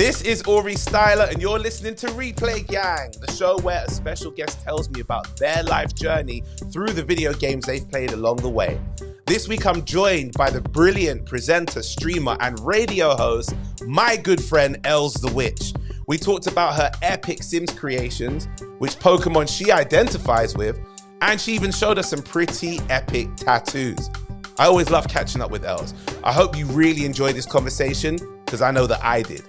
This is Aurie Styla, and you're listening to Replay Gang, the show where a special guest tells me about their life journey through the video games they've played along the way. This week, I'm joined by the brilliant presenter, streamer, and radio host, my good friend, Elz The Witch. We talked about her epic Sims creations, which Pokemon she identifies with, and she even showed us some pretty epic tattoos. I always love catching up with Elz. I hope you really enjoyed this conversation, because I know that I did.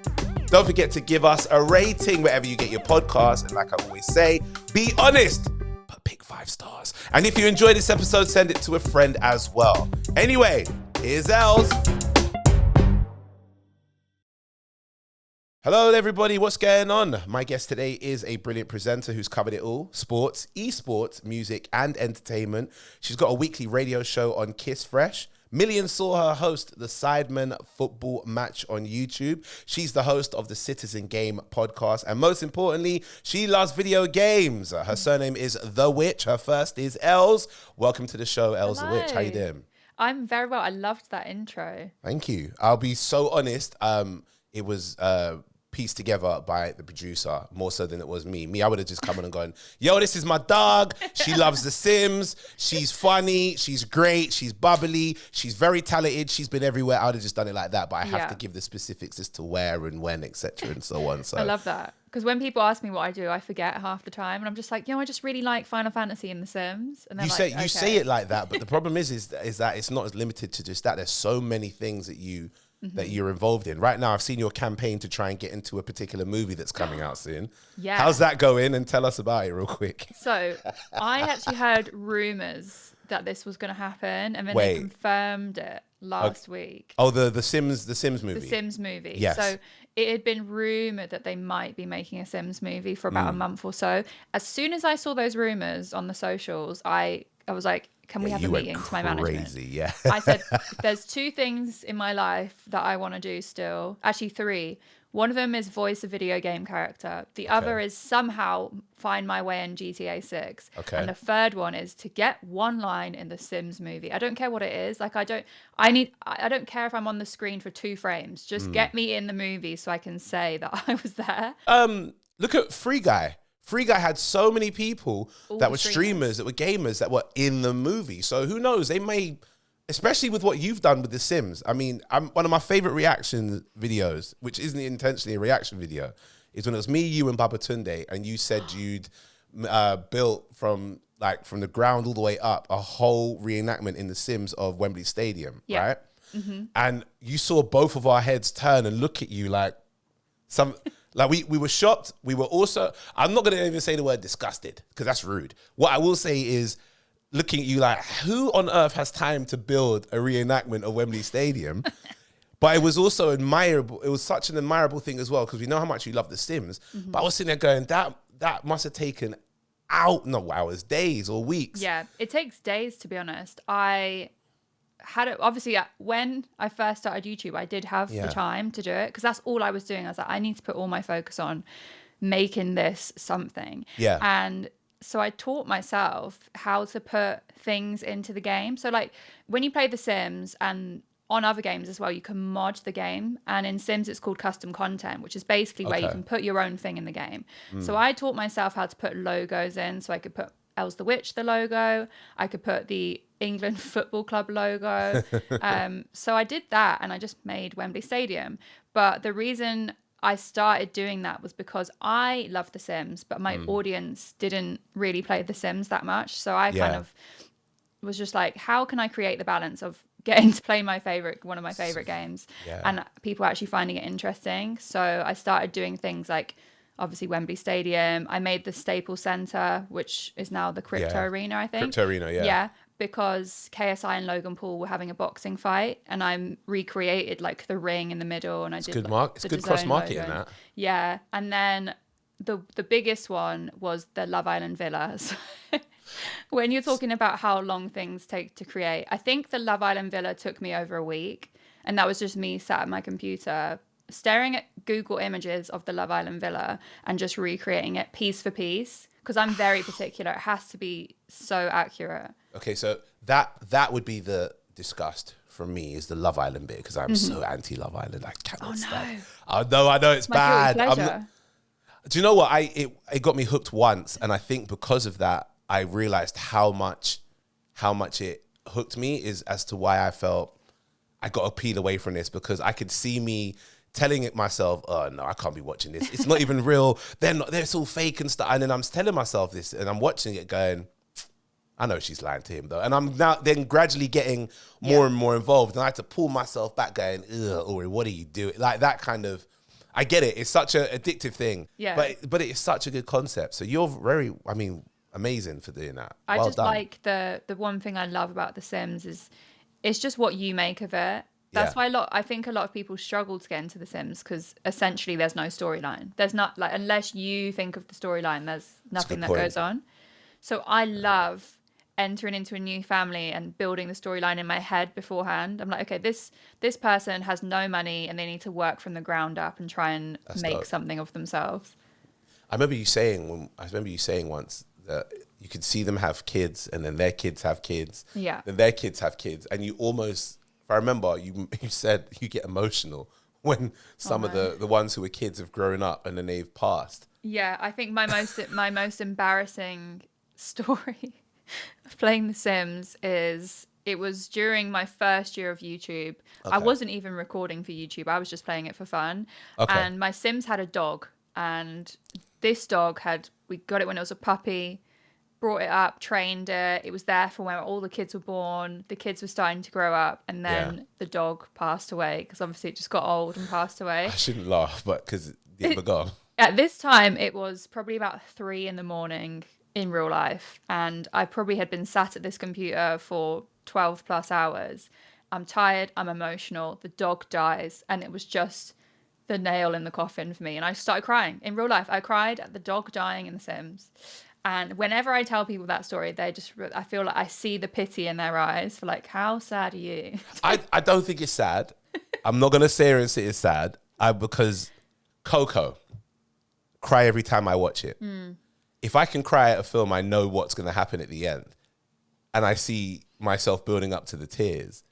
Don't forget to give us a rating wherever you get your podcast. And like I always say, be honest, but pick 5 stars. And if you enjoyed this episode, send it to a friend as well. Anyway, here's Elz. Hello, everybody. What's going on? My guest today is a brilliant presenter who's covered it all: sports, esports, music, and entertainment. She's got a weekly radio show on Kiss Fresh. Millions saw her host the Sidemen football match on YouTube. She's the host of the Citizen Game podcast. And most importantly, she loves video games. Her surname is The Witch. Her first is Elz. Welcome to the show, Elz The Witch. How you doing? I'm very well. I loved that intro. Thank you. I'll be so honest. It was pieced together by the producer more so than it was me. I would have just come on and gone, yo, this is my dog. She loves The Sims. She's funny. She's great. She's bubbly. She's very talented. She's been everywhere. I would have just done it like that. But I have to give the specifics as to where and when, etc. and so on. So I love that. Because when people ask me what I do, I forget half the time. And I'm just like, I just really like Final Fantasy and The Sims. And you say it like that. But the problem is that it's not as limited to just that. There's so many things that you're involved in. Right now, I've seen your campaign to try and get into a particular movie that's coming out soon. Yeah. How's that going? And tell us about it real quick. So I actually heard rumors that this was going to happen, and then they confirmed it last week. Oh, the Sims movie. The Sims movie. Yes. So it had been rumored that they might be making a Sims movie for about a month or so. As soon as I saw those rumors on the socials, I was like, can we have a meeting to my management? Yeah. I said, there's 2 things in my life that I want to do still. Actually, 3. One of them is voice a video game character. The other is somehow find my way in GTA 6. Okay. And the third one is to get one line in the Sims movie. I don't care what it is. Like, I don't care if I'm on the screen for 2 frames. Just get me in the movie so I can say that I was there. Look at Free Guy. Free Guy had so many people that were streamers, that were gamers, that were in the movie. So who knows? They may, especially with what you've done with The Sims. I mean, one of my favorite reaction videos, which isn't intentionally a reaction video, is when it was me, you, and Babatunde, and you said you'd built from the ground all the way up a whole reenactment in The Sims of Wembley Stadium, right? Mm-hmm. And you saw both of our heads turn and look at you like some... Like we were shocked. We were also, I'm not going to even say the word disgusted because that's rude. What I will say is looking at you like, who on earth has time to build a reenactment of Wembley Stadium? But it was also admirable. It was such an admirable thing as well because we know how much you love The Sims. Mm-hmm. But I was sitting there going, that must have taken hours, days or weeks. Yeah, it takes days to be honest. I had it obviously when I first started YouTube, I did have the time to do it because that's all I was doing. I was like, I need to put all my focus on making this something. Yeah. And so I taught myself how to put things into the game. So like when you play The Sims and on other games as well, you can mod the game. And in Sims, it's called custom content, which is basically where you can put your own thing in the game. So I taught myself how to put logos in. So I could put Elz The Witch, the logo. I could put the England Football Club logo. So I did that and I just made Wembley Stadium. But the reason I started doing that was because I love The Sims, but my audience didn't really play The Sims that much. So I kind of was just like, how can I create the balance of getting to play one of my favorite games and people actually finding it interesting? So I started doing things like obviously Wembley Stadium. I made the Staples Center, which is now the Crypto Arena, I think. Crypto Arena, Yeah, because KSI and Logan Paul were having a boxing fight, and I recreated like the ring in the middle, and I did it's good cross marketing that. Yeah, and then the biggest one was the Love Island Villa. So when you're talking about how long things take to create, I think the Love Island Villa took me over a week, and that was just me sat at my computer staring at Google images of the Love Island Villa and just recreating it piece for piece because I'm very particular. It has to be so accurate. Okay, so that would be the disgust from me is the Love Island bit, because I'm so anti Love Island. I cannot stand. No. I know it's My bad. guilty pleasure. Do you know what? It got me hooked once, and I think because of that, I realized how much it hooked me, is as to why I felt I got to peel away from this, because I could see me telling it myself, oh no, I can't be watching this. It's not even real. It's all fake and stuff. And then I'm telling myself this, and I'm watching it going, I know she's lying to him though. And I'm now then gradually getting more and more involved. And I had to pull myself back going, ugh, Aurie, what are you doing? Like that kind of, I get it. It's such an addictive thing. Yeah. But it's such a good concept. So you're very, amazing for doing that. I well just done. like the one thing I love about The Sims is it's just what you make of it. That's why I think a lot of people struggle to get into The Sims, because essentially there's no storyline. There's not, like, unless you think of the storyline, there's nothing that goes on. So I love entering into a new family and building the storyline in my head beforehand. I'm like, okay, this person has no money and they need to work from the ground up and try and make something of themselves. I remember you saying once that you could see them have kids, and then their kids have kids. Yeah. Then their kids have kids, and you almost, if I remember, you said you get emotional when some of the ones who were kids have grown up and then they've passed. Yeah, I think my most embarrassing story of playing The Sims is, it was during my first year of YouTube. I wasn't even recording for YouTube. I was just playing it for fun. And my Sims had a dog, and this dog we got it when it was a puppy, brought it up, trained it. It was there for when all the kids were born. The kids were starting to grow up, and then the dog passed away, because obviously it just got old and passed away. I shouldn't laugh, but because it go. At this time, it was probably about 3 a.m. in real life, and I probably had been sat at this computer for 12 plus hours. I'm tired, I'm emotional, the dog dies, and it was just the nail in the coffin for me. And I started crying. In real life, I cried at the dog dying in The Sims. And whenever I tell people that story, I feel like I see the pity in their eyes for, like, how sad are you? I don't think it's sad. I'm not going to say it's sad, because Coco, cry every time I watch it. If I can cry at a film, I know what's going to happen at the end, and I see myself building up to the tears,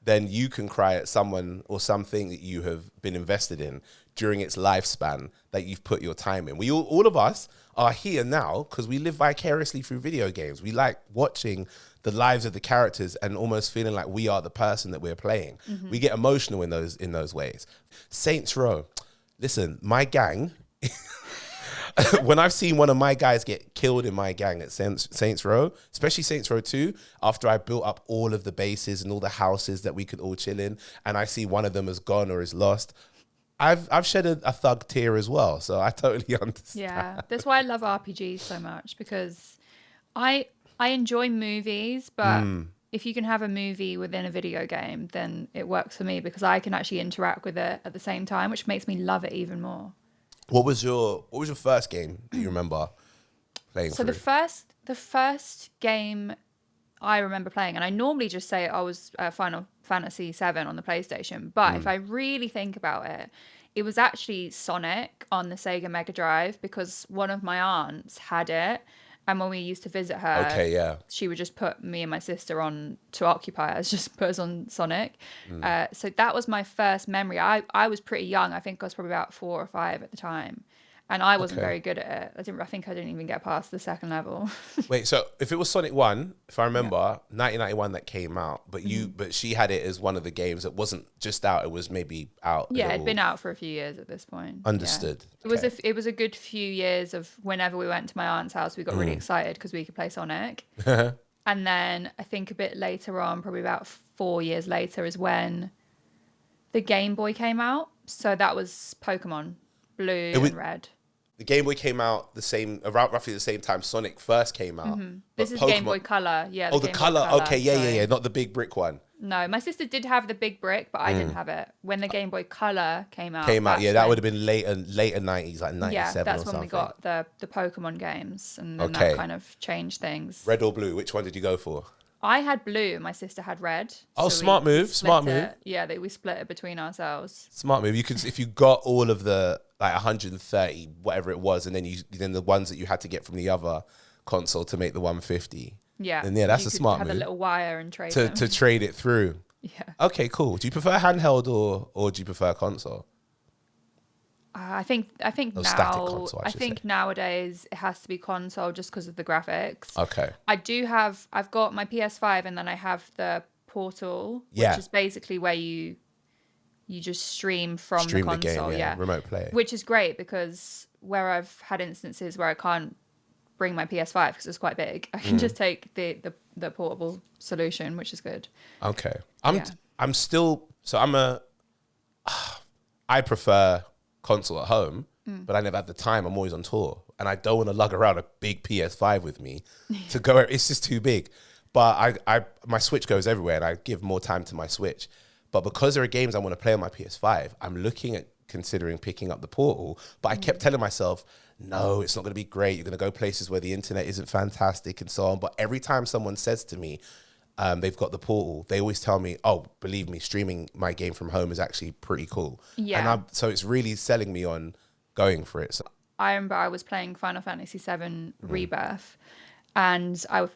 then you can cry at someone or something that you have been invested in during its lifespan, that you've put your time in. We all of us are here now because we live vicariously through video games. We like watching the lives of the characters and almost feeling like we are the person that we're playing. We get emotional in those ways. Saints Row. Listen, my gang, when I've seen one of my guys get killed in my gang at Saints Row, especially Saints Row 2, after I built up all of the bases and all the houses that we could all chill in, and I see one of them is gone or is lost, I've shed a thug tear as well. So I totally understand. Yeah, that's why I love RPGs so much, because I enjoy movies, but if you can have a movie within a video game, then it works for me, because I can actually interact with it at the same time, which makes me love it even more. What was your first game that you remember playing? So the first game I remember playing, and I normally just say I was Final Fantasy VII on the PlayStation, but if I really think about it, it was actually Sonic on the Sega Mega Drive, because one of my aunts had it, and when we used to visit her, she would just put me and my sister on to occupy us, just put us on Sonic. So that was my first memory. I was pretty young. I think I was probably about 4 or 5 at the time. And I wasn't very good at it. I think I didn't even get past the second level. Wait, so if it was Sonic 1, if I remember, 1991 that came out, but but she had it as one of the games that wasn't just out, it was maybe out. Yeah, it'd been out for a few years at this point. Understood. Yeah. It was a good few years of whenever we went to my aunt's house, we got really excited because we could play Sonic. And then I think a bit later on, probably about 4 years later, is when the Game Boy came out. So that was Pokemon Blue and Red. The Game Boy came out around roughly the same time Sonic first came out. This is Game Boy Color. Yeah. The Color. Okay, yeah. Not the big brick one. No, my sister did have the big brick, but I didn't have it. When the Game Boy Color came out. That would have been later 90s, like 97 yeah, that's or something. when we got the Pokemon games, and then that kind of changed things. Red or blue? Which one did you go for? I had blue. My sister had red. Oh, so smart move. Yeah, we split it between ourselves. Smart move. You could, if you got all of the like 130, whatever it was, and then the ones that you had to get from the other console to make the 150. Yeah. And that's a smart move. Have a little wire and trade to trade it through. Yeah. Okay, cool. Do you prefer handheld or do you prefer console? I think Or static now console, I I should say. think nowadays it has to be console just because of the graphics. Okay. I've got my PS5 and then I have the Portal, which Yeah. is basically where you just stream from the Stream the game, console, yeah. yeah. Remote play. Which is great because where I've had instances where I can't bring my PS5 because it's quite big, I can just take the portable solution, which is good. Okay. Yeah. I'm still so I'm a I prefer console at home, but I never had the time. I'm always on tour, and I don't want to lug around a big PS5 with me to go. It's just too big. But my Switch goes everywhere, and I give more time to my Switch. But because there are games I want to play on my PS5, I'm looking at considering picking up the Portal. But I kept telling myself, no, it's not going to be great. You're going to go places where the internet isn't fantastic and so on. But every time someone says to me, they've got the Portal, they always tell me, oh, believe me, streaming my game from home is actually pretty cool. Yeah. And so it's really selling me on going for it. So, I remember I was playing Final Fantasy VII Rebirth, and I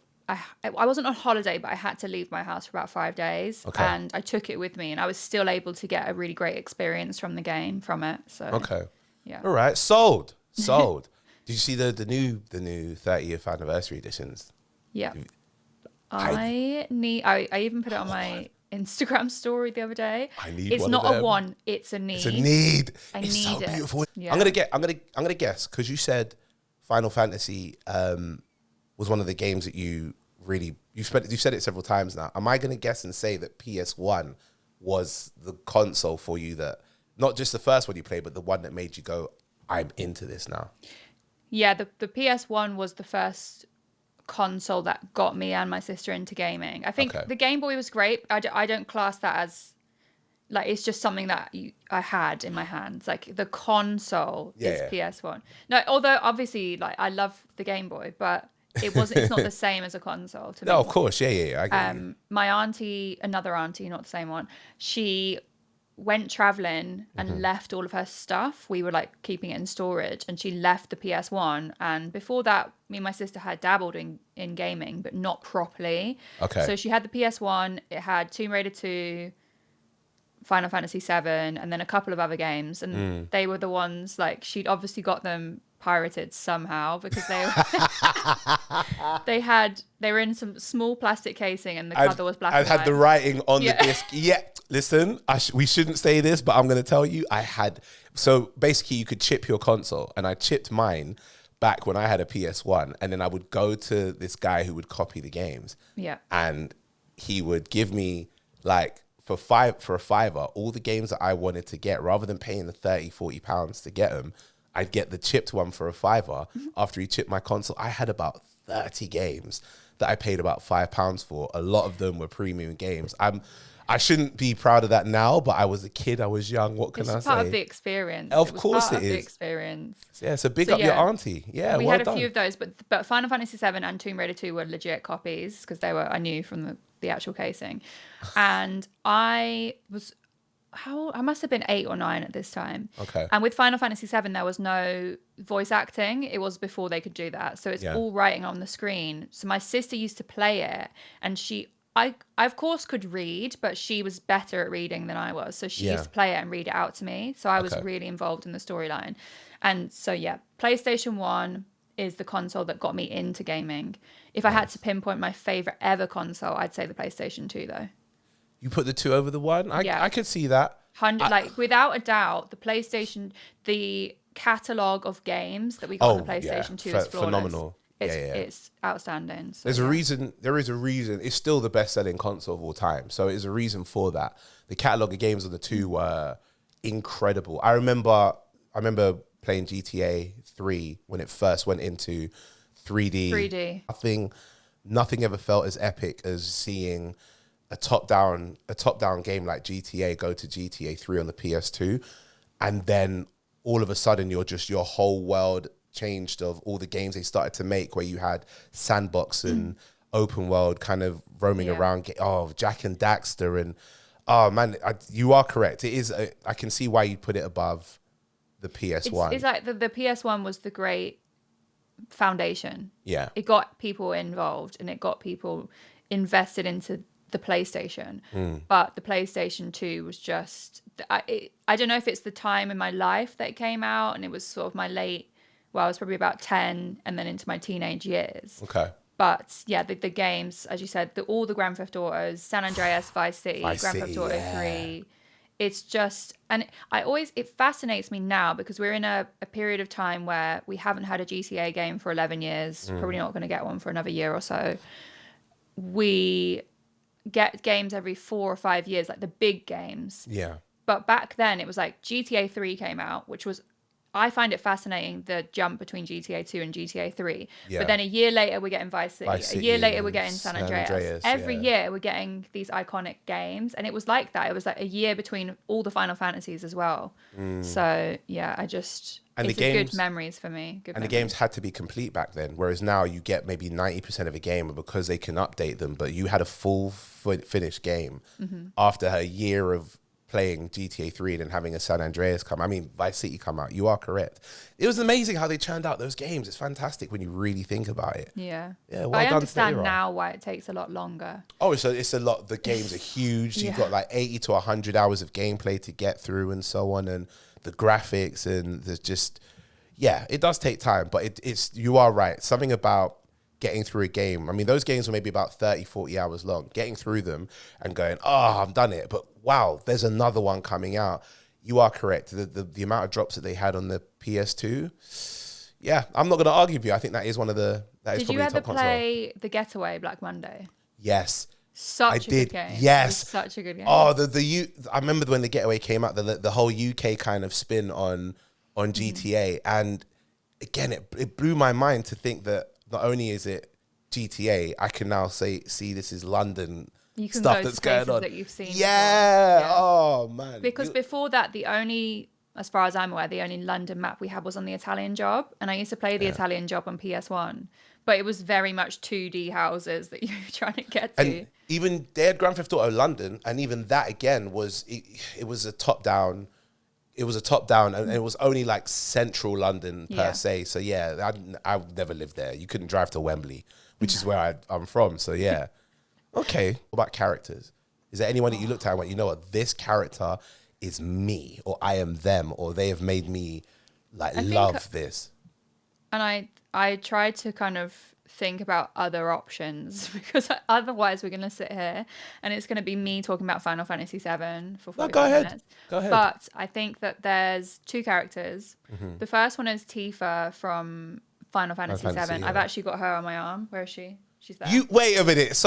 wasn't on holiday, but I had to leave my house for about 5 days, Okay. and I took it with me, and I was still able to get a really great experience from the game from it. So okay. yeah. All right. Sold. Sold. Did you see the new 30th anniversary editions? Yeah. I even put it on my Instagram story the other day. I need it's one not of a them. want, it's a need. It's a need. I It's need so it. beautiful. Yeah. I'm gonna guess because you said Final Fantasy was one of the games that you've said it several times now. Am I gonna guess and say that PS1 was the console for you, that not just the first one you played, but the one that made you go, I'm into this now? Yeah, the PS1 was the first console that got me and my sister into gaming. I think Okay. the Game Boy was great. I don't class that as, like, it's just something that I had in my hands. Like, the console is PS1. No, although obviously, like, I love the Game Boy, but it's not the same as a console to me. No, of course, yeah. I get you. My auntie, another auntie, not the same one, she went traveling and left all of her stuff. We were like keeping it in storage, and she left the PS1. And before that, me and my sister had dabbled in gaming, but not properly. Okay. So she had the PS1. It had Tomb Raider 2, Final Fantasy 7, and then a couple of other games. And they were the ones, like, she'd obviously got them pirated somehow because they were in some small plastic casing, and the cover was black and had white. the writing on the disc. Yeah, listen, we shouldn't say this, but I'm going to tell you, so basically you could chip your console, and I chipped mine back when I had a PS1, and then I would go to this guy who would copy the games. Yeah. And he would give me, like, for a fiver, all the games that I wanted to get, rather than paying the 30, 40 pounds to get them. I'd get the chipped one for a fiver. After he chipped my console, I had about 30 games that I paid about £5 for. A lot of them were premium games. I shouldn't be proud of that now, but I was a kid, I was young. What can I say? It's part of the experience. Of course it is. The experience. Yeah, so big up your auntie. Yeah, we well had a done. few of those, but Final Fantasy 7 and Tomb Raider 2 were legit copies because I knew from the actual casing, and I must have been 8 or 9 at this time. Okay. And with Final Fantasy 7, there was no voice acting. It was before they could do that. So it's all writing on the screen. So my sister used to play it, and I of course could read, but she was better at reading than I was. So she used to play it and read it out to me. So I was really involved in the storyline. And so, yeah, PlayStation 1 is the console that got me into gaming. If I had to pinpoint my favorite ever console, I'd say the PlayStation 2, though. You put the 2 over the 1? I could see that. Without a doubt, the PlayStation, the catalogue of games that we got on the PlayStation 2 is flawless. Phenomenal. It's outstanding. So, there is a reason. It's still the best-selling console of all time. So there's a reason for that. The catalogue of games on the 2 were incredible. I remember playing GTA 3 when it first went into 3D. Nothing ever felt as epic as seeing a top-down game like GTA go to GTA 3 on the PS2, and then all of a sudden your whole world changed of all the games they started to make, where you had sandbox and open world kind of roaming around. Jack and Daxter, and you are correct. It is. I can see why you put it above the PS1. It's like the PS1 was the great foundation. Yeah, it got people involved and it got people invested into the PlayStation. But the PlayStation 2 was just, I don't know if it's the time in my life that it came out, and it was sort of my I was probably about 10 and then into my teenage years. Okay. But yeah, the games, as you said, all the Grand Theft Autos, San Andreas, Vice City, Grand Theft Auto 3. It's just, and it fascinates me now because we're in a period of time where we haven't had a GTA game for 11 years. Probably not going to get one for another year or so. We get games every 4 or 5 years, like the big games. Yeah. But back then it was like GTA 3 came out, which was, I find it fascinating, the jump between GTA 2 and GTA 3. Yeah. But then a year later, we're getting Vice City. A year later, we're getting San Andreas. Every year, we're getting these iconic games. And it was like that. It was like a year between all the Final Fantasies as well. So, yeah, it's good memories for me. The games had to be complete back then. Whereas now you get maybe 90% of a game because they can update them. But you had a full finished game after a year of playing GTA 3 and then having a San Andreas Vice City come out. You are correct. It was amazing how they churned out those games. It's fantastic when you really think about it. Yeah. Yeah. Well, I understand now why it takes a lot longer. Oh, so it's a lot. The games are huge. You've got like 80 to 100 hours of gameplay to get through and so on. And the graphics and there's just, it does take time, but you are right. Something about getting through a game. Those games were maybe about 30, 40 hours long. Getting through them and going, I've done it. But wow, there's another one coming out. You are correct. The amount of drops that they had on the PS2, I'm not going to argue with you. I think that is one of the, that is probably the top console. Did you ever play The Getaway Black Monday? Yes. Such a good game. Yes. Such a good game. Oh, I remember when The Getaway came out, the whole UK kind of spin on GTA. And again, it blew my mind to think that not only is it GTA, I can now see this is London stuff that's going on. That you've seen. Yeah. Oh man. Because before that, as far as I'm aware, the only London map we had was on the Italian Job, and I used to play the Italian Job on PS1. But it was very much 2D houses that you were trying to get to. And even they had Grand Theft Auto London, and even that again was it was a top down. It was a top down, and it was only like central London per se. So I would never live there. You couldn't drive to Wembley, which is where I'm from. So yeah. Okay. What about characters? Is there anyone that you looked at and went, you know what, this character is me, or I am them, or they have made me love this? And I tried to kind of think about other options because otherwise we're going to sit here and it's going to be me talking about Final Fantasy VII for 45 minutes. Go ahead. But I think that there's two characters. The first one is Tifa from Final Fantasy VII. Yeah. I've actually got her on my arm. Where is she? She's there. Wait a minute.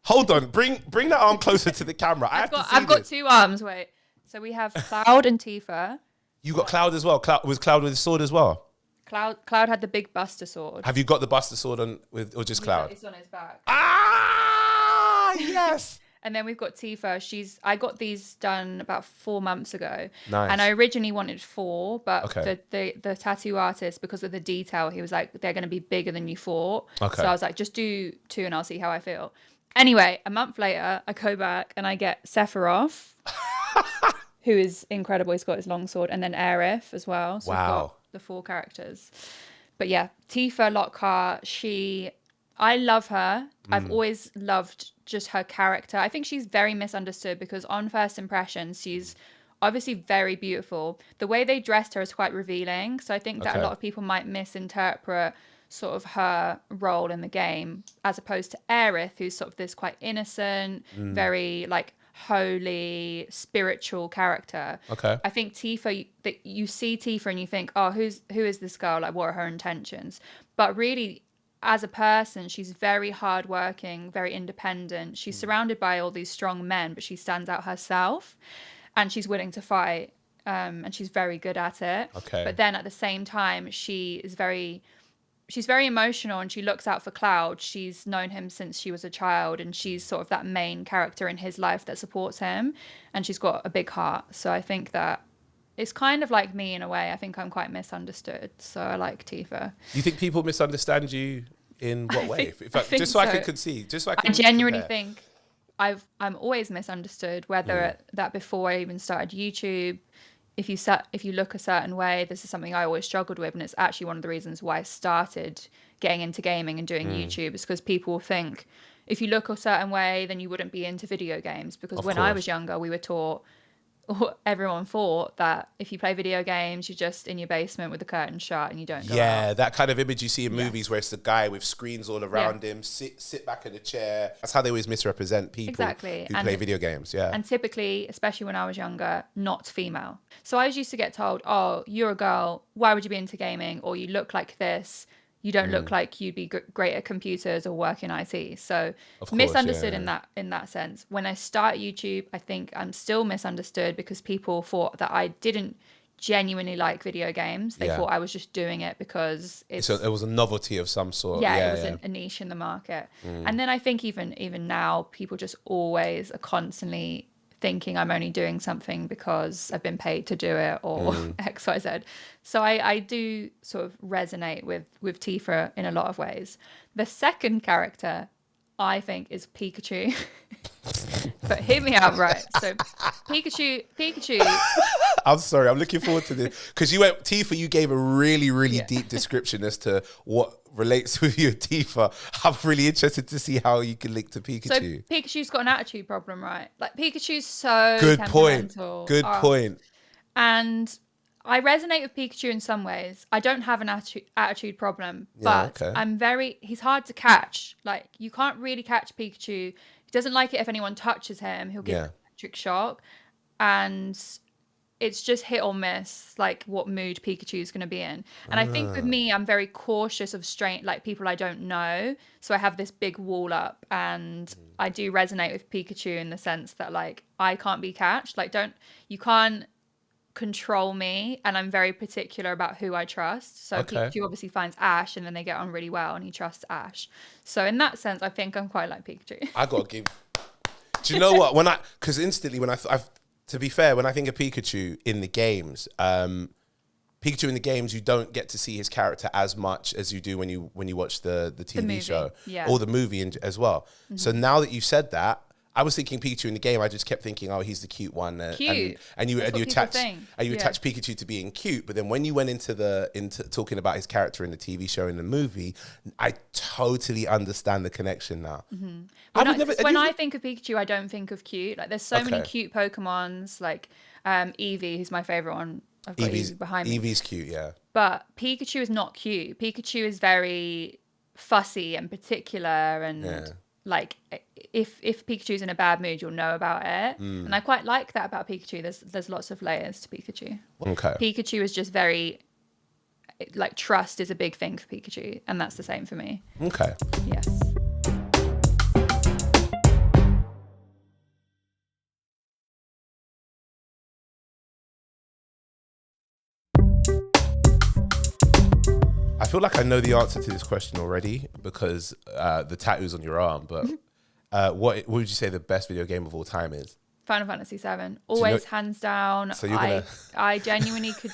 Hold on. Bring that arm closer to the camera. I've got two arms. Wait. So we have Cloud and Tifa. You got Cloud as well. Was Cloud with his sword as well? Cloud had the big Buster sword. Have you got the Buster sword or just Cloud? It's on his back. Ah, yes. And then we've got Tifa. I got these done about 4 months ago. Nice. And I originally wanted 4, but the tattoo artist, because of the detail, he was like, they're going to be bigger than you thought. Okay. So I was like, just do 2 and I'll see how I feel. Anyway, a month later, I go back and I get Sephiroth, who is incredible. He's got his long sword, and then Aerith as well. So wow. We've got the 4 characters. But yeah, Tifa Lockhart, I love her. I've always loved just her character. I think she's very misunderstood because on first impressions, she's obviously very beautiful. The way they dressed her is quite revealing. So I think that a lot of people might misinterpret sort of her role in the game, as opposed to Aerith, who's sort of this quite innocent, very holy, spiritual character. Okay. I think Tifa, that you see Tifa and you think, oh, who is this girl? Like, what are her intentions? But really, as a person, she's very hardworking, very independent. She's surrounded by all these strong men, but she stands out herself, and she's willing to fight, and she's very good at it. Okay. But then at the same time, she's very emotional, and she looks out for Cloud. She's known him since she was a child, and she's sort of that main character in his life that supports him, and she's got a big heart. So I think that it's kind of like me in a way. I think I'm quite misunderstood, so I like Tifa. Do you think people misunderstand you in what way? I can concede. I genuinely think I'm always misunderstood, whether that before I even started YouTube. If you look a certain way, this is something I always struggled with, and it's actually one of the reasons why I started getting into gaming and doing YouTube, is because people think if you look a certain way, then you wouldn't be into video games. Because Of when I course. was younger, we were taught, or everyone thought, that if you play video games, you're just in your basement with the curtain shut and you don't go out. Yeah, that kind of image you see in movies Yes. where it's the guy with screens all around him, sit back in a chair. That's how they always misrepresent people Exactly. who play video games. Yeah. And typically, especially when I was younger, not female. So I used to get told, oh, you're a girl, why would you be into gaming? Or you look like this. You don't look like you'd be great at computers or work in IT. So Of course, misunderstood yeah. in that sense. When I started YouTube, I think I'm still misunderstood because people thought that I didn't genuinely like video games. They Yeah. thought I was just doing it because So it was a novelty of some sort. yeah, Yeah, it was yeah. a niche in the market. And then I think even now, people just always are constantly thinking I'm only doing something because I've been paid to do it or X, Y, Z. So I do sort of resonate with Tifa in a lot of ways. The second character I think is Pikachu. But hear me out, right? So Pikachu. I'm sorry. I'm looking forward to this because Tifa. You gave a really, really Yeah. deep description as to what relates with you, Tifa. I'm really interested to see how you can link to So Pikachu. Pikachu's got an attitude problem, right? Like Pikachu's so Good point. temperamental. Good point. And I resonate with Pikachu in some ways. I don't have an attitude problem, Yeah, but okay. he's hard to catch. Like, you can't really catch Pikachu. He doesn't like it if anyone touches him. He'll give Yeah. an electric shock. And it's just hit or miss, like what mood Pikachu is going to be in. And I think with me, I'm very cautious of like people I don't know. So I have this big wall up, and I do resonate with Pikachu in the sense that like I can't be catched. Like you can't control me, and I'm very particular about who I trust. So Okay. Pikachu obviously finds Ash, and then they get on really well, and he trusts Ash. So in that sense, I think I'm quite like Pikachu. I gotta give. Do you know what? Because instantly to be fair, when I think of Pikachu in the games, Pikachu in the games, you don't get to see his character as much as you do when you watch the TV movie, show yeah. or the movie as well. So now that you've said that, I was thinking Pikachu in the game. I just kept thinking, oh, he's the cute one. Cute. And you That's what people think. Yeah. attach Pikachu to being cute. But then when you went into talking about his character in the TV show and the movie, I totally understand the connection now. When I think of Pikachu, I don't think of cute. Like, there's so many cute Pokemons, like Eevee, who's my favorite one. I've got Eevee behind me. Eevee's cute, yeah. But Pikachu is not cute. Pikachu is very fussy and particular, and like if Pikachu's in a bad mood, you'll know about it. And I quite like that about Pikachu. There's lots of layers to Pikachu. Okay. Pikachu is just very, like, trust is a big thing for Pikachu, and that's the same for me. Okay. Yes. I feel like I know the answer to this question already because the tattoo's on your arm. But what would you say the best video game of all time is? Final Fantasy VII, always hands down. So you're gonna... I genuinely could.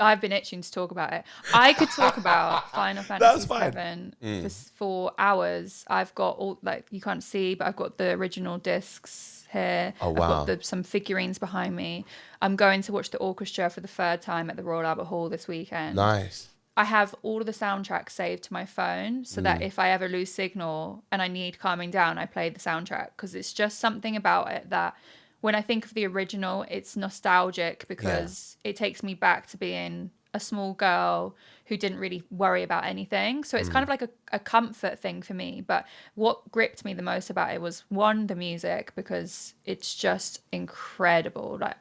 I've been itching to talk about it. I could talk about Final Fantasy VII for hours. I've got all, like, you can't see, but I've got the original discs here. Oh, wow. I've got some figurines behind me. I'm going to watch the orchestra for the third time at the Royal Albert Hall this weekend. Nice. I have all of the soundtracks saved to my phone so that if I ever lose signal and I need calming down, I play the soundtrack, because it's just something about it that when I think of the original, it's nostalgic because it takes me back to being a small girl who didn't really worry about anything. So it's kind of like a comfort thing for me. But what gripped me the most about it was, one, the music, because it's just incredible. Like,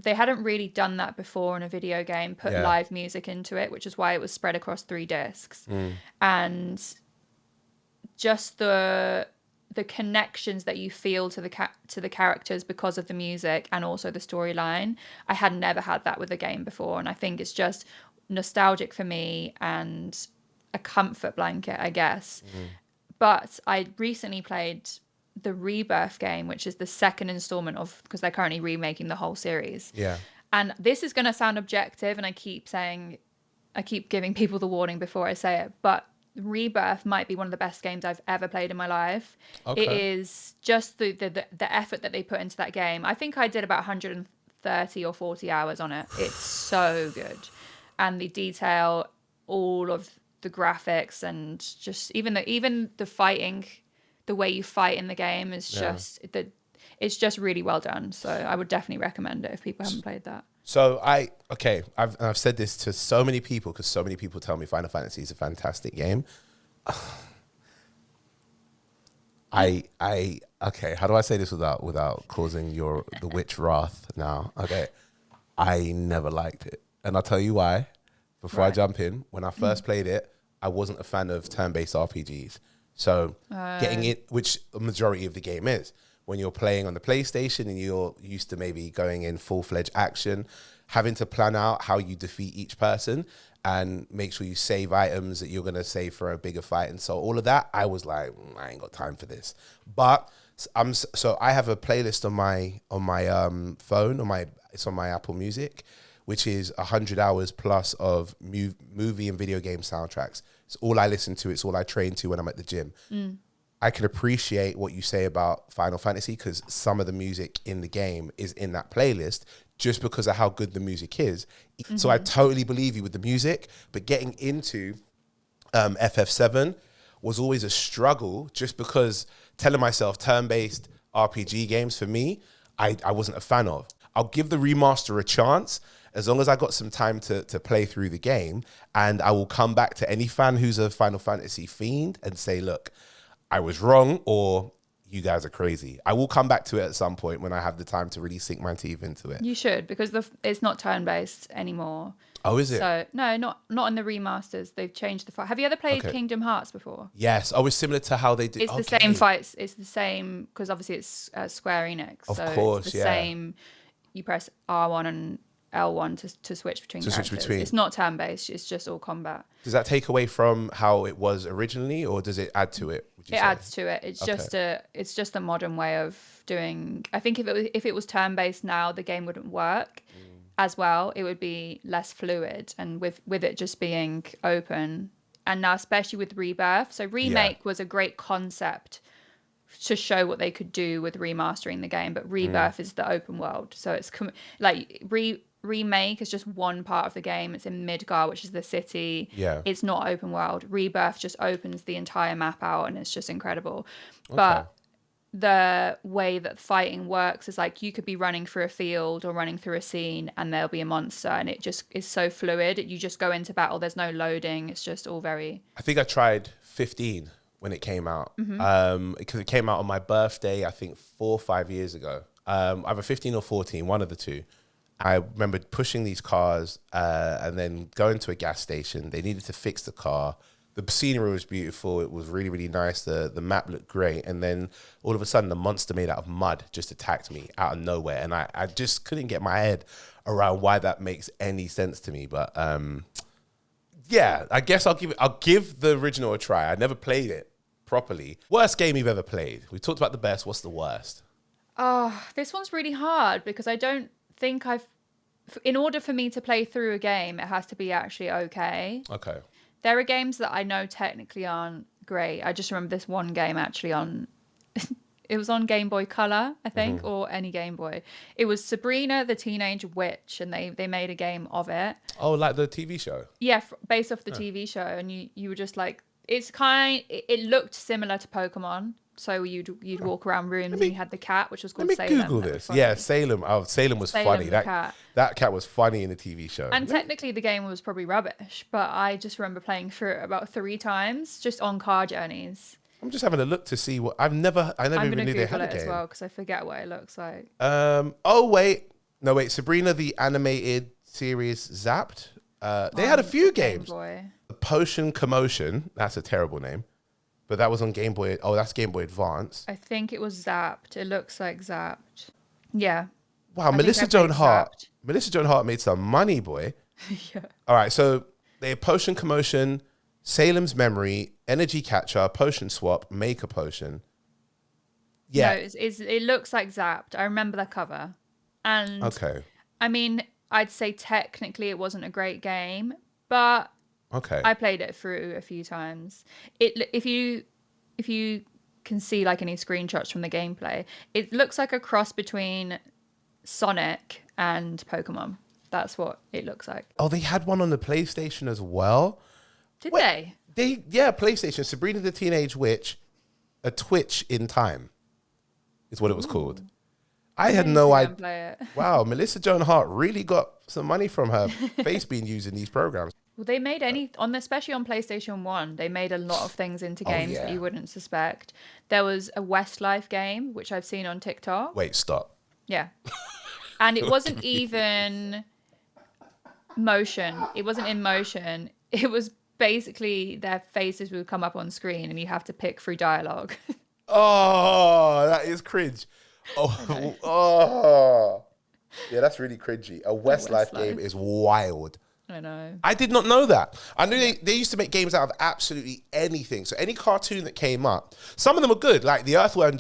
they hadn't really done that before in a video game, put live music into it, which is why it was spread across 3 discs. And just the connections that you feel to the characters because of the music and also the storyline. I had never had that with a game before, and I think it's just nostalgic for me and a comfort blanket, I guess. But I recently played the Rebirth game, which is the second installment of, because they're currently remaking the whole series. Yeah. And this is going to sound objective, and I keep giving people the warning before I say it, but Rebirth might be one of the best games I've ever played in my life. Okay. It is just the effort that they put into that game. I think I did about 130 or 40 hours on it. It's so good. And the detail, all of the graphics and just even the fighting, the way you fight in the game is just it's just really well done. So I would definitely recommend it if people haven't played that. So I've said this to so many people because so many people tell me Final Fantasy is a fantastic game. Okay, how do I say this without causing the witch wrath now? Okay. I never liked it. And I'll tell you why. Before I jump in, when I first played it, I wasn't a fan of turn-based RPGs. So getting it, which the majority of the game is, when you're playing on the PlayStation and you're used to maybe going in full-fledged action, having to plan out how you defeat each person and make sure you save items that you're going to save for a bigger fight. And so all of that, I was like, I ain't got time for this. But so I have a playlist on my phone, it's on my Apple Music, which is 100 hours plus of movie and video game soundtracks. It's all I listen to. It's all I train to when I'm at the gym. I can appreciate what you say about Final Fantasy because some of the music in the game is in that playlist just because of how good the music is. So I totally believe you with the music, but getting into FF7 was always a struggle just because telling myself turn-based RPG games for me, I wasn't a fan of. I'll give the remaster a chance as long as I got some time to play through the game, and I will come back to any fan who's a Final Fantasy fiend and say, look, I was wrong, or you guys are crazy. I will come back to it at some point when I have the time to really sink my teeth into it. You should, because it's not turn-based anymore. Oh, is it? So no, not in the remasters. They've changed the fight. Have you ever played Kingdom Hearts before? Yes. Oh, it's similar to how they did. It's the same fights. It's the same because obviously it's Square Enix. Of so course, it's the same. You press R1 and L1 to switch between characters. It's not turn-based. It's just all combat. Does that take away from how it was originally, or does it add to it? It adds to it. It's just a modern way of doing. I think if it was turn-based now, the game wouldn't work as well. It would be less fluid, and with it just being open, and now especially with Rebirth. So Remake was a great concept to show what they could do with remastering the game, but Rebirth is the open world. So it's like Remake is just one part of the game. It's in Midgar, which is the city. Yeah. It's not open world. Rebirth just opens the entire map out, and it's just incredible. Okay. But the way that fighting works is like you could be running through a field or running through a scene and there'll be a monster, and it just is so fluid. You just go into battle. There's no loading. It's just all very... I think I tried 15 when it came out because it came out on my birthday, I think 4 or 5 years ago. Either 15 or 14, one of the two. I remember pushing these cars and then going to a gas station. They needed to fix the car. The scenery was beautiful. It was really, really nice. The map looked great. And then all of a sudden, the monster made out of mud just attacked me out of nowhere. And I just couldn't get my head around why that makes any sense to me. But yeah, I guess I'll give the original a try. I never played it properly. Worst game you've ever played? We talked about the best. What's the worst? Oh, this one's really hard because I don't think in order for me to play through a game, it has to be actually okay. Okay. There are games that I know technically aren't great. I just remember this one game actually it was on Game Boy Color, I think, or any Game Boy. It was Sabrina the Teenage Witch, and they made a game of it. Oh, like the TV show? Yeah, based off the TV show, and you were just like, it looked similar to Pokemon. So you'd walk around rooms and you had the cat, which was called Salem. Let me Google this. Yeah, Salem. Oh, Salem was funny. That cat was funny in the TV show. And technically the game was probably rubbish, but I just remember playing through it about 3 times just on car journeys. I'm just having a look to see what I never even knew they had a game. I'm going to Google it as well because I forget what it looks like. Oh wait, no wait. Sabrina the animated series Zapped. They had a few games. Potion Commotion. That's a terrible name. But that was on Game Boy. Oh, that's Game Boy Advance. I think it was Zapped. It looks like Zapped. Yeah. Wow, Melissa Joan Hart. Melissa Joan Hart made some money, boy. Yeah. All right, so they have Potion Commotion, Salem's Memory, Energy Catcher, Potion Swap, Make a Potion. Yeah. No, it looks like Zapped. I remember the cover. And okay. I mean, I'd say technically it wasn't a great game, but okay, I played it through a few times. If you can see like any screenshots from the gameplay, it looks like a cross between Sonic and Pokemon. That's what it looks like. Oh, they had one on the PlayStation as well. Did they? PlayStation, Sabrina the Teenage Witch, A Twitch in Time is what it was called. I had no idea. Wow, Melissa Joan Hart really got some money from her face being used in these programs. Well, they made especially on PlayStation 1, they made a lot of things into games that you wouldn't suspect. There was a Westlife game, which I've seen on TikTok. Wait, stop. Yeah. And it wasn't even motion. It wasn't in motion. It was basically their faces would come up on screen and you have to pick through dialogue. Oh, that is cringe. Oh. Yeah, that's really cringy. A Westlife game is wild. I know. I did not know that. I knew they used to make games out of absolutely anything. So any cartoon that came up, some of them were good. Like the Earthworm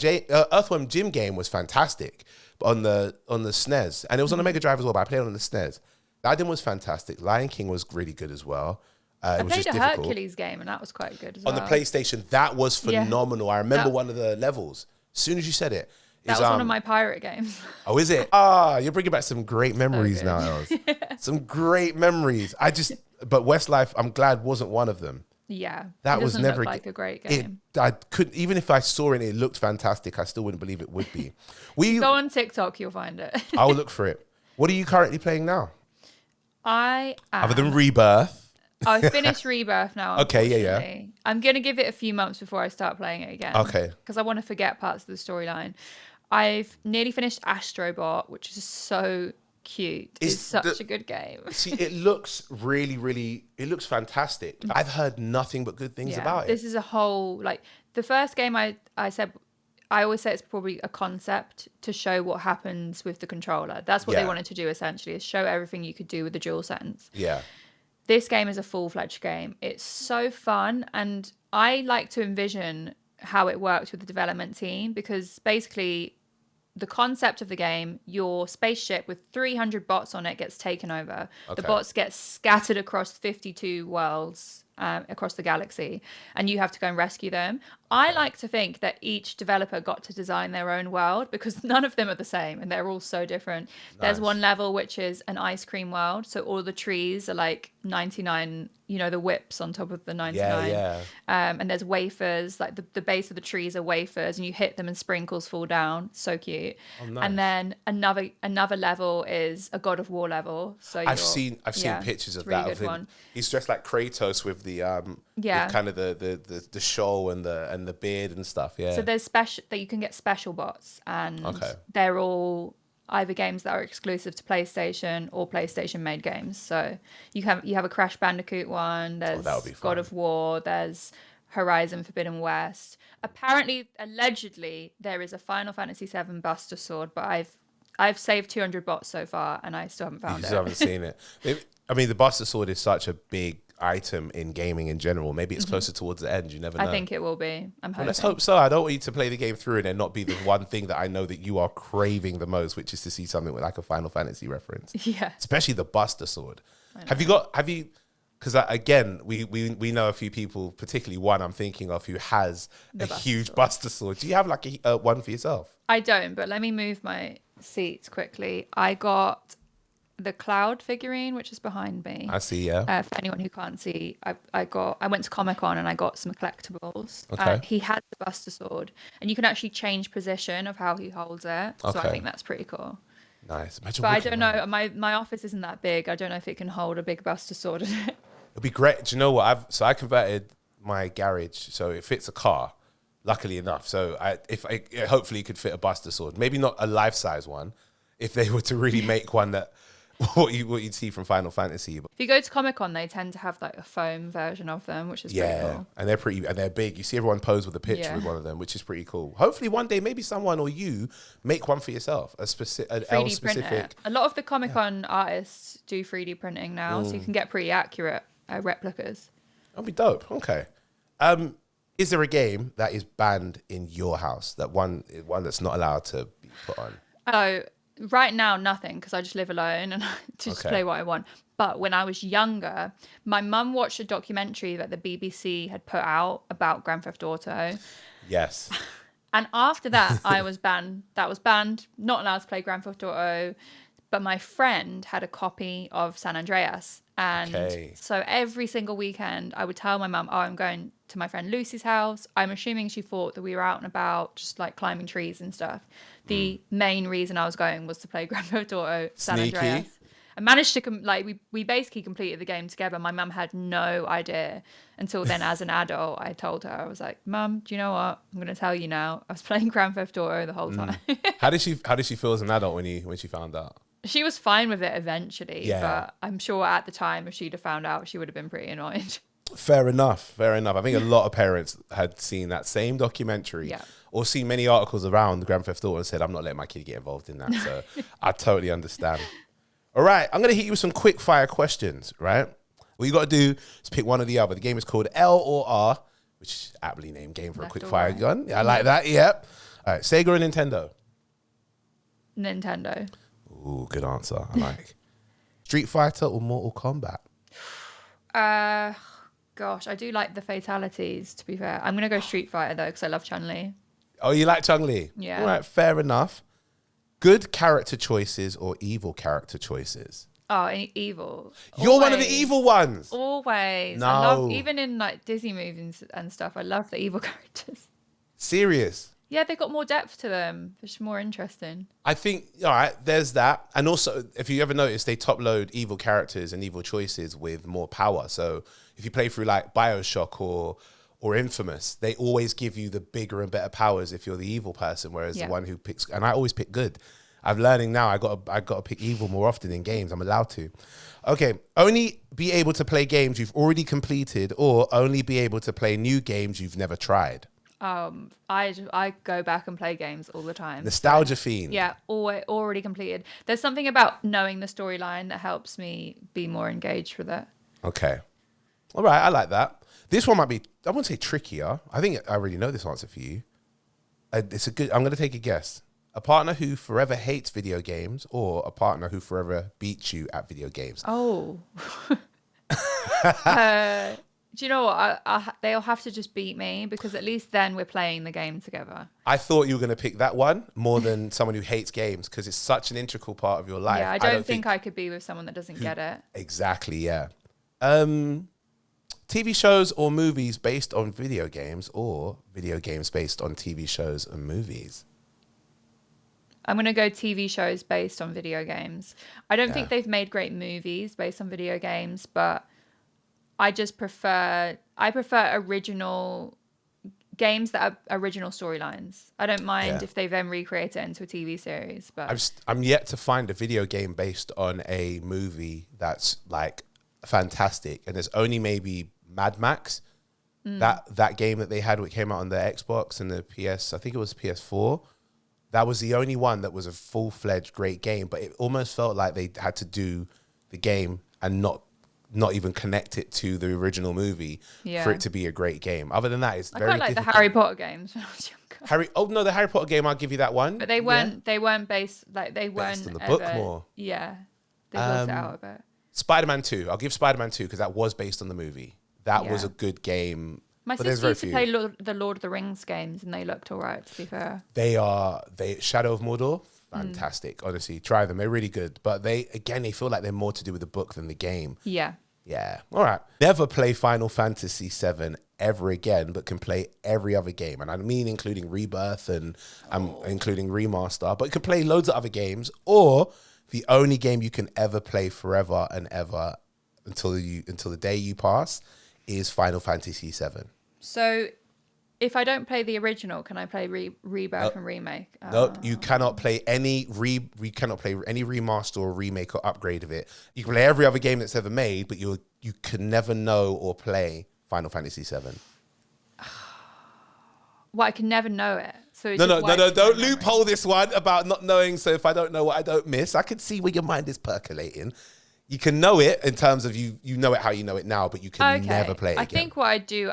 Jim game was fantastic on the SNES. And it was on the Mega Drive as well, but I played on the SNES. That one was fantastic. Lion King was really good as well. I played a Hercules game and that was quite good as well. On the PlayStation, that was phenomenal. Yeah. I remember one of the levels. As soon as you said it. That was one of my pirate games. Oh, is it? You're bringing back some great memories now, Elz. Some great memories. But Westlife, I'm glad wasn't one of them. Yeah. That was never like a great game. I couldn't, even if I saw it, it looked fantastic. I still wouldn't believe it would be. Go on TikTok, you'll find it. I'll look for it. What are you currently playing now? Other than Rebirth. I finished Rebirth now. Okay, yeah. I'm going to give it a few months before I start playing it again. Okay. Because I want to forget parts of the storyline. I've nearly finished Astrobot, which is so cute. It's such a good game. See, it looks it looks fantastic. I've heard nothing but good things about it. This is a whole, like, the first game I always say it's probably a concept to show what happens with the controller. That's what they wanted to do, essentially, is show everything you could do with the DualSense. Yeah. This game is a full-fledged game. It's so fun, and I like to envision how it works with the development team, because basically the concept of the game, your spaceship with 300 bots on it gets taken over. Okay. The bots get scattered across 52 worlds across the galaxy, and you have to go and rescue them. I like to think that each developer got to design their own world, because none of them are the same and they're all so different. Nice. There's one level which is an ice cream world, so all the trees are like 99, the whips on top of the 99. Yeah. And there's wafers, like the base of the trees are wafers, and you hit them and sprinkles fall down. So cute. Oh, nice. And then another level is a God of War level. So I've seen pictures of that. Of him. He's dressed like Kratos with the with kind of the shawl and the beard and stuff. Yeah. So there's you can get special bots, and they're all either games that are exclusive to PlayStation or PlayStation made games. So you have a Crash Bandicoot one, there's God of War, there's Horizon Forbidden West. Allegedly, there is a Final Fantasy VII Buster Sword, but I've saved 200 bots so far and I still haven't found it. You still haven't seen it. The Buster Sword is such a big item in gaming in general. Maybe it's closer towards the end. You never know. I think it will be. I'm hoping. Well, let's hope so. I don't want you to play the game through and then not be the one thing that I know that you are craving the most, which is to see something with like a Final Fantasy reference. Yeah. Especially the Buster Sword. Have you, because again, we know a few people, particularly one I'm thinking of, who has a huge Buster Sword. Do you have like a one for yourself? I don't, but let me move my seats quickly. I got the Cloud figurine, which is behind me. I see, yeah. For anyone who can't see, I went to Comic-Con and I got some collectibles. Okay. He had the Buster Sword, and you can actually change position of how he holds it. So I think that's pretty cool. Nice. Imagine, but I don't know. My office isn't that big. I don't know if it can hold a big Buster Sword in it. It'd be great. Do you know what? I converted my garage so it fits a car. Luckily enough, so hopefully it could fit a Buster Sword. Maybe not a life-size one, if they were to really make one that. What you'd see from Final Fantasy. If you go to Comic-Con, they tend to have like a foam version of them, which is pretty cool. And they're big. You see everyone pose with a picture with one of them, which is pretty cool. Hopefully one day maybe someone or you make one for yourself, an 3D specific. A lot of the Comic-Con artists do 3D printing now, so you can get pretty accurate replicas. That'd be dope. Okay. Is there a game that is banned in your house? That one that's not allowed to be put on? Oh. Right now, nothing, because I just live alone and just play what I want. But when I was younger, my mum watched a documentary that the BBC had put out about Grand Theft Auto. Yes. And after that, I was banned. That was banned. Not allowed to play Grand Theft Auto. But my friend had a copy of San Andreas. And so every single weekend I would tell my mum, oh, I'm going to my friend Lucy's house. I'm assuming she thought that we were out and about, just like climbing trees and stuff. The main reason I was going was to play Grand Theft Auto San Andreas. I managed to we basically completed the game together. My mum had no idea until then. As an adult, I told her, I was like, Mum, do you know what? I'm going to tell you now. I was playing Grand Theft Auto the whole time. How did she feel as an adult when she found out? She was fine with it eventually, but I'm sure at the time, if she'd have found out, she would have been pretty annoyed. Fair enough. I think a lot of parents had seen that same documentary or seen many articles around Grand Theft Auto and said, I'm not letting my kid get involved in that. So I totally understand. All right, I'm going to hit you with some quick fire questions, right? What you got to do is pick one or the other. The game is called L or R, which is aptly named game for a quick fire gun. Yeah, I like that, yep. All right, Sega or Nintendo? Nintendo. Ooh, good answer. I like. Street Fighter or Mortal Kombat? Gosh, I do like the fatalities, to be fair. I'm going to go Street Fighter, though, because I love Chun-Li. Oh, you like Chun-Li? Yeah. All right, fair enough. Good character choices or evil character choices? Oh, evil. You're Always. one of the evil ones. Always. No. I love, even in like Disney movies and stuff, I love the evil characters. Serious? Yeah, they've got more depth to them, which is more interesting. I think, all right, there's that. And also, if you ever notice, they top load evil characters and evil choices with more power. So if you play through like BioShock or Infamous, they always give you the bigger and better powers if you're the evil person, whereas the one who picks, and I always pick good. I'm learning now I got to pick evil more often in games. I'm allowed to. Okay, only be able to play games you've already completed or only be able to play new games you've never tried. I go back and play games all the time. Nostalgia fiend. Yeah, already completed. There's something about knowing the storyline that helps me be more engaged with it. Okay. All right, I like that. This one might be, I wouldn't say trickier. I think I already know this answer for you. It's a good, I'm going to take a guess. A partner who forever hates video games or a partner who forever beats you at video games? Oh. Do you know what? They'll have to just beat me because at least then we're playing the game together. I thought you were going to pick that one more than someone who hates games because it's such an integral part of your life. Yeah, I don't think I could be with someone that doesn't get it. Exactly, yeah. TV shows or movies based on video games or video games based on TV shows and movies? I'm going to go TV shows based on video games. I don't think they've made great movies based on video games, but I prefer original games that are original storylines. I don't mind if they then recreate it into a TV series, but I'm yet to find a video game based on a movie that's like fantastic. And there's only maybe Mad Max, that game that they had when it came out on the Xbox and the PS, I think it was PS4. That was the only one that was a full-fledged great game, but it almost felt like they had to do the game and not even connect it to the original movie for it to be a great game. Other than that, it's very difficult. I quite like the Harry Potter games when I was younger. The Harry Potter game, I'll give you that one. But they weren't based, like they weren't based on the book more. Yeah, they built it out a bit. Spider-Man 2. I'll give Spider-Man 2 because that was based on the movie. That was a good game. My sister used to play the Lord of the Rings games and they looked all right, to be fair. They Shadow of Mordor, fantastic. Honestly, try them. They're really good. But they feel like they're more to do with the book than the game. Yeah. Yeah. All right. Never play Final Fantasy VII ever again, but can play every other game. And I mean including Rebirth and including Remaster, but you can play loads of other games, or the only game you can ever play forever and ever until the day you pass is Final Fantasy VII. So if I don't play the original, can I play Rebirth and Remake? Nope, you cannot play any remaster or remake or upgrade of it. You can play every other game that's ever made, but you can never know or play Final Fantasy VII. Well, I can never know it. So no, don't loophole this one about not knowing. So if I don't know what I don't miss, I can see where your mind is percolating. You can know it in terms of you know it how you know it now, but you can never play it again. I think what I do,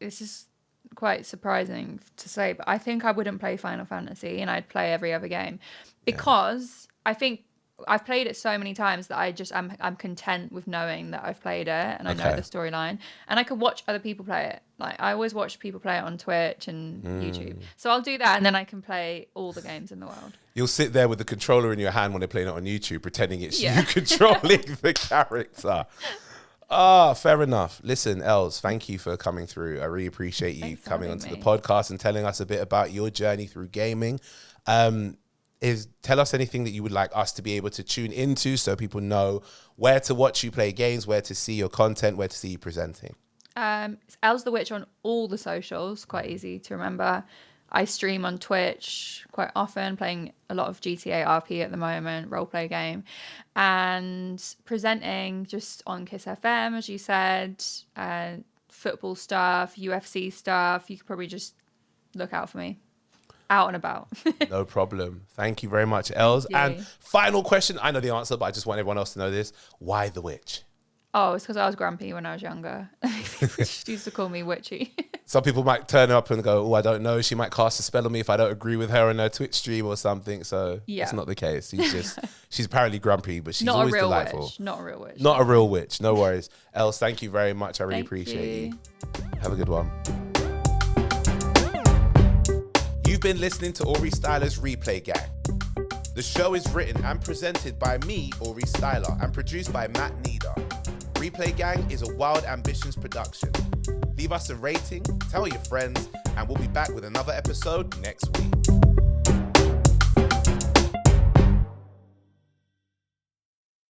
this is quite surprising to say, but I think I wouldn't play Final Fantasy and I'd play every other game because I think I've played it so many times that I'm content with knowing that I've played it and I know the storyline, and I can watch other people play it. Like I always watch people play it on Twitch and YouTube. So I'll do that, and then I can play all the games in the world. You'll sit there with the controller in your hand when they're playing it on YouTube, pretending it's you controlling the character. Fair enough. Listen, Elz, thank you for coming through. I really appreciate you coming onto the podcast and telling us a bit about your journey through gaming. Tell us anything that you would like us to be able to tune into so people know where to watch you play games, where to see your content, where to see you presenting. It's Elz The Witch on all the socials, quite easy to remember. I stream on Twitch quite often, playing a lot of GTA RP at the moment, roleplay game, and presenting just on Kiss FM, as you said, football stuff, UFC stuff. You could probably just look out for me. Out and about. No problem. Thank you very much, Elz. And final question. I know the answer, but I just want everyone else to know this. Why the witch? Oh, it's because I was grumpy when I was younger. She used to call me witchy. Some people might turn up and go, oh, I don't know. She might cast a spell on me if I don't agree with her on her Twitch stream or something. So it's not the case. She's apparently grumpy, but she's always delightful. Witch. Not a real witch. Not a real witch. No worries. Elz, thank you very much. I really appreciate you. Have a good one. You've been listening to Aurie Styla's Replay Gang. The show is written and presented by me, Aurie Styla, and produced by Matt Nida. Replay Gang is a Wild Ambitions production. Leave us a rating, tell your friends, and we'll be back with another episode next week.